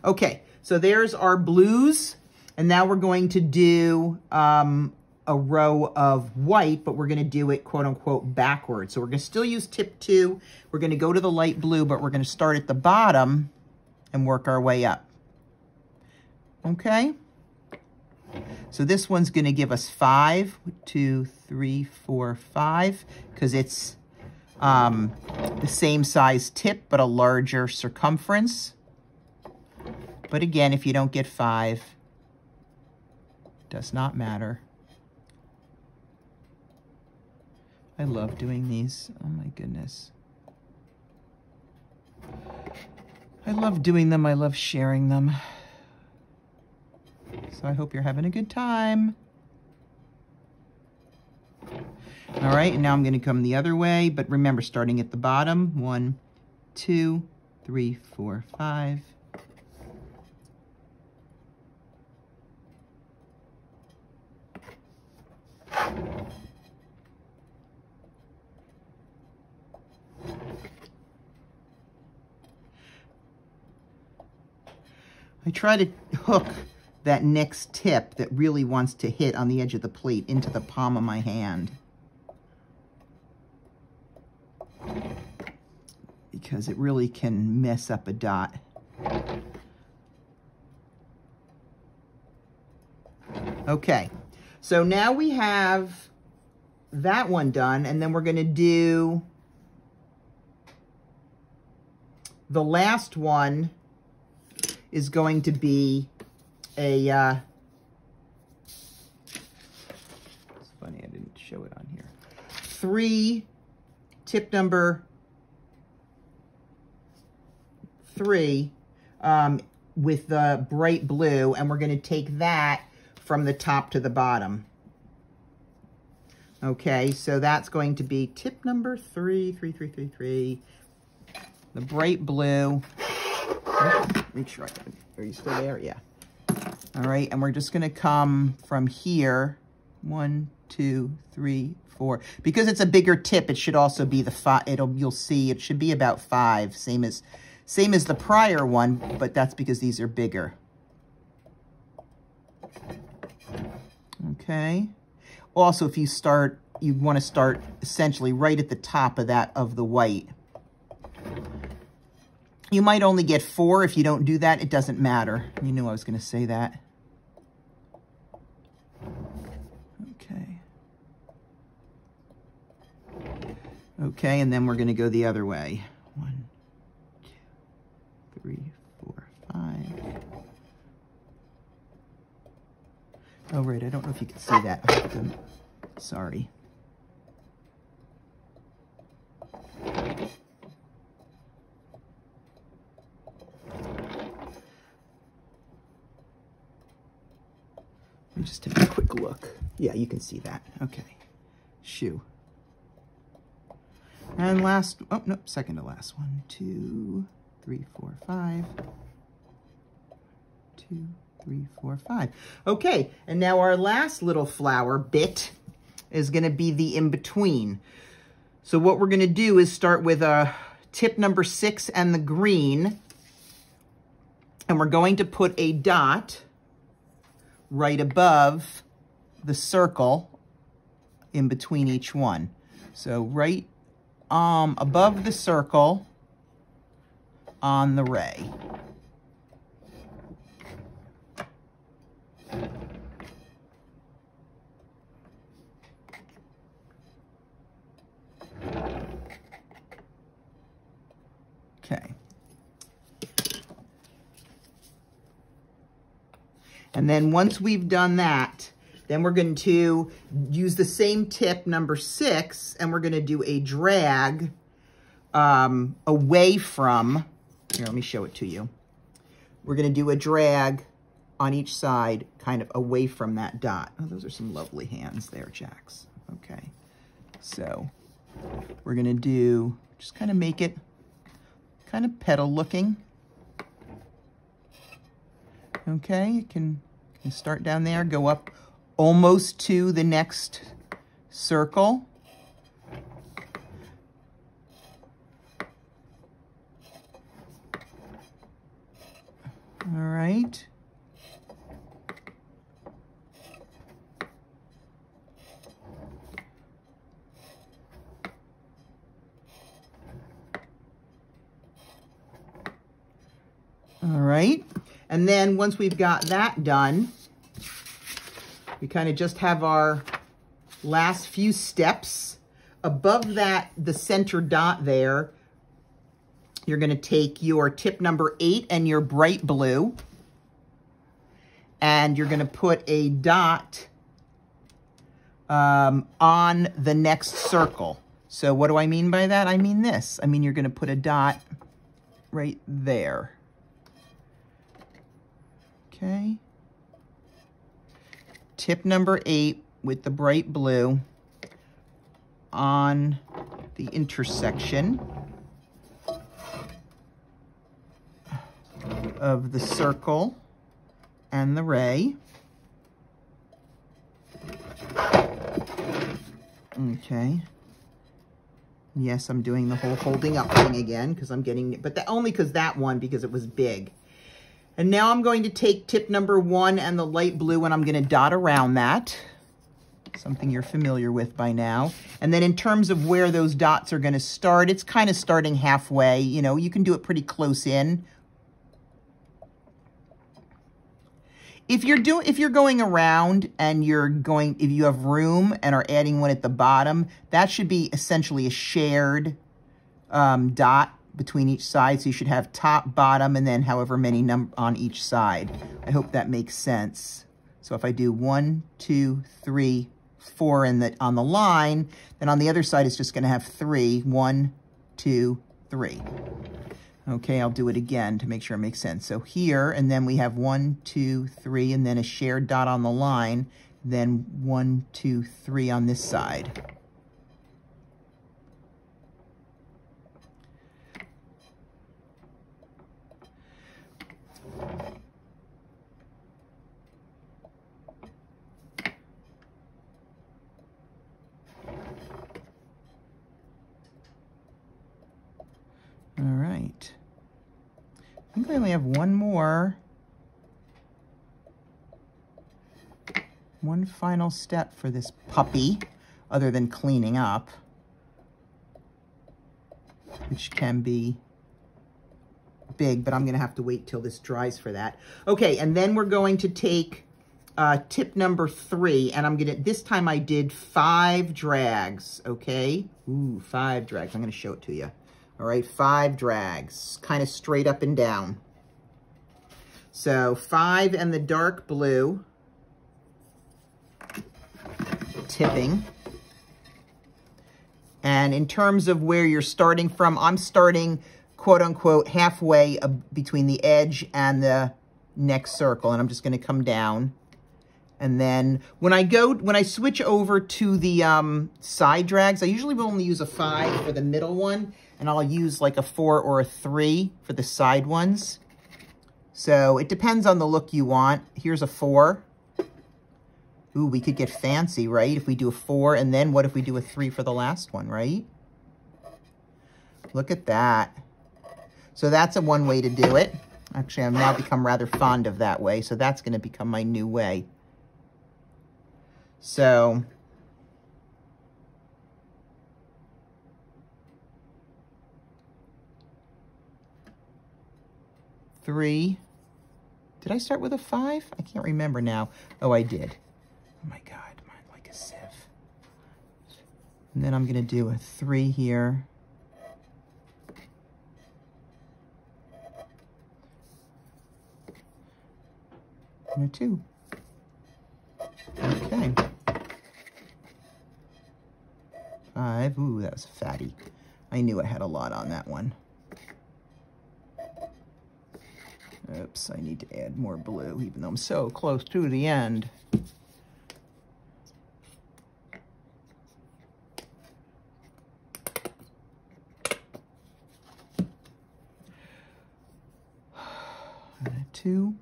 Okay, so there's our blues. And now we're going to do a row of white, but we're gonna do it quote unquote backwards. So we're gonna still use tip 2. We're gonna go to the light blue, but we're gonna start at the bottom and work our way up. Okay, so this one's going to give us 5, 2, 3, 4, 5, because it's the same size tip, but a larger circumference. But again, if you don't get 5, does not matter. I love doing these. Oh my goodness. I love doing them. I love sharing them. So I hope you're having a good time. All right, and now I'm going to come the other way, but remember, starting at the bottom, 1, 2, 3, 4, 5. I try to hook that next tip that really wants to hit on the edge of the plate into the palm of my hand. Because it really can mess up a dot. Okay, so now we have that one done, and then we're going to do the last one is going to be a, it's funny, I didn't show it on here. 3, tip number 3 with the bright blue, and we're going to take that from the top to the bottom. Okay, so that's going to be tip number 3, 3, 3, 3, 3. The bright blue. Make sure are you still there? Yeah. All right, and we're just going to come from here. 1, 2, 3, 4. Because it's a bigger tip, it should also be the 5. You'll see it should be about 5, same as the prior one, but that's because these are bigger. Okay. Also, if you want to start essentially right at the top of the white. You might only get 4 if you don't do that. It doesn't matter. You knew I was going to say that. Okay. Okay, and then we're going to go the other way. 1, 2, 3, 4, 5. Oh, right. I don't know if you can see that. Sorry. Let me just take a quick look. Yeah, you can see that. Okay. shoe. And last, oh, no, second to last. 1, 2, 3, 4, 5. 2, 3, 4, 5. Okay, and now our last little flower bit is going to be the in-between. So what we're going to do is start with tip number 6 and the green, and we're going to put a dot right above the circle in between each one. So right above the circle on the ray. Okay. And then once we've done that, then we're going to use the same tip, number 6, and we're going to do a drag away from, here, let me show it to you. We're going to do a drag on each side, kind of away from that dot. Oh, those are some lovely hands there, Jax. Okay. So we're going to do, just kind of make it kind of petal looking. Okay, you can start down there, go up almost to the next circle. All right. All right. And then once we've got that done, we kind of just have our last few steps. Above that, the center dot there, you're going to take your tip number 8 and your bright blue, and you're going to put a dot on the next circle. So what do I mean by that? I mean this. I mean you're going to put a dot right there. Okay. Tip number 8 with the bright blue on the intersection of the circle and the ray. Okay. Yes, I'm doing the whole holding up thing again because I'm getting it, but only because that one, because it was big. And now I'm going to take tip number 1 and the light blue, and I'm going to dot around that. Something you're familiar with by now. And then in terms of where those dots are going to start, it's kind of starting halfway. You know, you can do it pretty close in. If you're going around and if you have room and are adding one at the bottom, that should be essentially a shared dot between each side. So you should have top, bottom, and then however many on each side. I hope that makes sense. So if I do 1, 2, 3, 4 on the line, then on the other side it's just going to have 3. 1, 2, 3. Okay, I'll do it again to make sure it makes sense. So here, and then we have 1, 2, 3, and then a shared dot on the line, then 1, 2, 3 on this side. All right. I think I only have one final step for this puppy, other than cleaning up, which can be big, but I'm going to have to wait till this dries for that. Okay, and then we're going to take tip number 3, and this time I did 5 drags, okay? Ooh, 5 drags. I'm going to show it to you. All right, 5 drags, kind of straight up and down. So 5 and the dark blue, tipping. And in terms of where you're starting from, I'm starting, quote unquote, halfway between the edge and the next circle. And I'm just going to come down And then when I switch over to the side drags, I usually will only use a 5 for the middle one, and I'll use like a 4 or a 3 for the side ones. So it depends on the look you want. Here's a 4. Ooh, we could get fancy, right? If we do a 4, and then what if we do a 3 for the last one, right? Look at that. So that's one way to do it. Actually, I've now become rather fond of that way, so that's going to become my new way. So, three. Did I start with a 5? I can't remember now. Oh, I did. Oh my God, mine like a sieve. And then I'm going to do a 3 here. And a 2. Okay. 5. Ooh, that was fatty. I knew I had a lot on that one. Oops, I need to add more blue, even though I'm so close to the end. And a 2.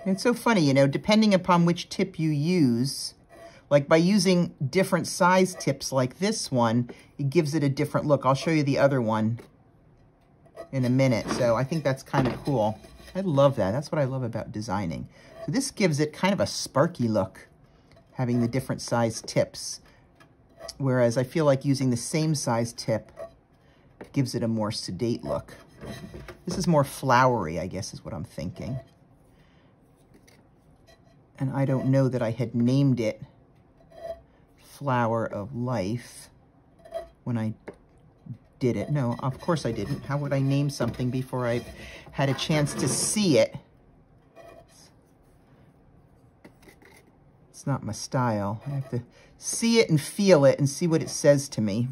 And it's so funny, you know, depending upon which tip you use, like by using different size tips like this one, it gives it a different look. I'll show you the other one in a minute. So I think that's kind of cool. I love that. That's what I love about designing. So this gives it kind of a sparky look, having the different size tips. Whereas I feel like using the same size tip gives it a more sedate look. This is more flowery, I guess is what I'm thinking. And I don't know that I had named it Flower of Life when I did it. No, of course I didn't. How would I name something before I had a chance to see it? It's not my style. I have to see it and feel it and see what it says to me.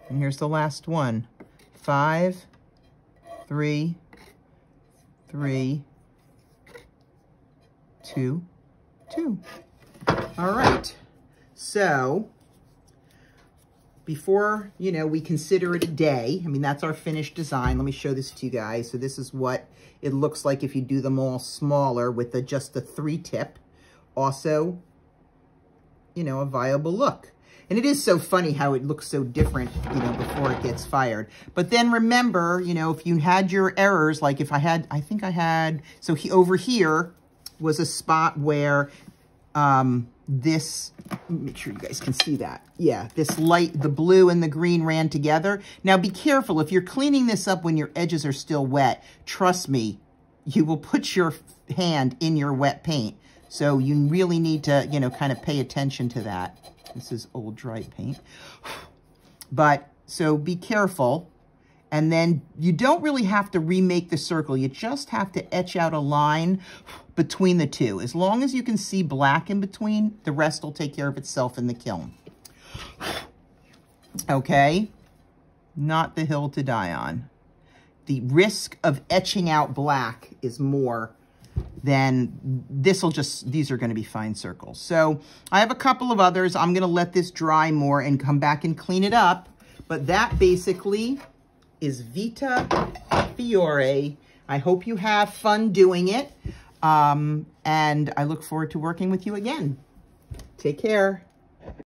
And here's the last one. 5, 3, 3, 2, 2. All right. So before, you know, we consider it a day, I mean, that's our finished design. Let me show this to you guys. So this is what it looks like if you do them all smaller with just the 3 tip. Also, you know, a viable look. And it is so funny how it looks so different, you know, before it gets fired. But then remember, you know, if you had your errors, like if I think I had, so over here was a spot where this, make sure you guys can see that. Yeah, this light, the blue and the green ran together. Now be careful, if you're cleaning this up when your edges are still wet, trust me, you will put your hand in your wet paint. So you really need to, you know, kind of pay attention to that. This is old dry paint. But, so be careful. And then you don't really have to remake the circle. You just have to etch out a line between the two. As long as you can see black in between, the rest will take care of itself in the kiln. Okay? Not the hill to die on. The risk of etching out black is more then these are going to be fine circles. So I have a couple of others. I'm going to let this dry more and come back and clean it up. But that basically is Vita Fiore. I hope you have fun doing it. And I look forward to working with you again. Take care.